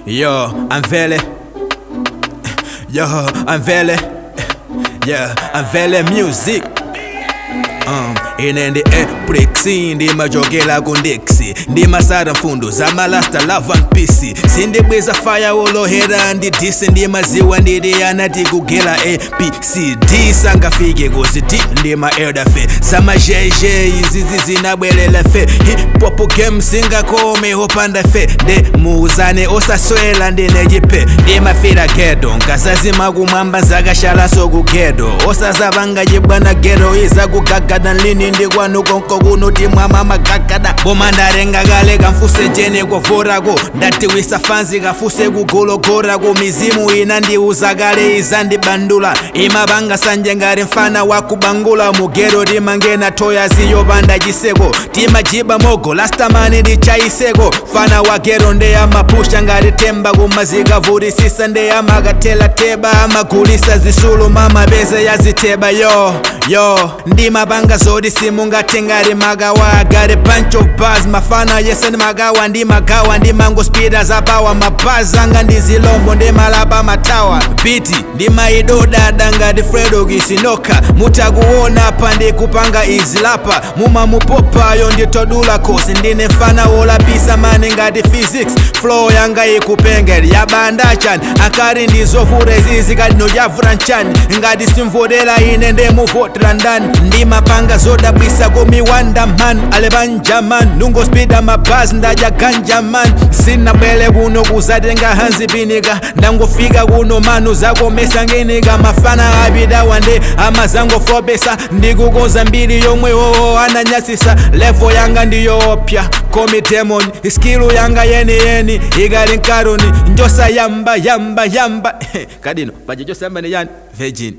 Yo, I'm Vele. Yo, I'm Vele. Yeah, I'm Vele music. Inende Brixi ndima jogela kundiksi ndima sara mfundo zama lasta love and peace sinde bweza fire olohera ndi disi ndima ziwa ndidi anati kugela ABCD sanga fike gosi D ndima eldafe sama JJ izizi zinabwelela fe hip hop game singa kome hopanda fe nde muuzane osaswela ndine jipe ndima fira gedo nkasazi magumamba zakashala sokugedo osazabanga jibwana gero iza kugagada lini ndigwanu konko kunoti mwama magagada bomandarenga gale kamfuse jene kovorako ndati wisa fanzi kafuse kugologorako mizimu inandiuza gale izandibandula imabanga sanje ngari mfana wakubangula mugero timangena toya ziyopanda chiseko timajiba mogo lastamani ndichaiseko fana wagero ndeyamapusha ngari temba kumazika vurisisa ndeyamakatela teba amagulisa zisulu mama beze yaziteba yo ndimapanga zodi simungati magawa got a bunch of bars mafana yeseni magawa ndimango speeda zabawa mabazi anga ndizilombo ndimalapa matawa biti ndimaidoda ngati Fredo Kisinoka mutakuona pa ndikupanga izilapa mumamupopayo nditodula kosi ndine fana wolapisa mani ngati physics flow yanga ikupengeli yabanda chani akari ndizovura izizi kati nojavura nchani ngati simvodela ine ndemuvotela ndani ndimapanga zodabwisa komiwanda man alebanja man nungo speeda mabazi ndaja ganja man sina bwele kuno kuzatenga hanzi pinika ndangofika kuno manu zakomesa ngenika mafana abida wande amazango fobesa ndikukonza mbili yomwe wowo ananyasisa levo yanga ndiyoopya komi demon iskilu yanga yeni ikali nkaroni njosa yamba kadino baje josa yamba ni yani virgin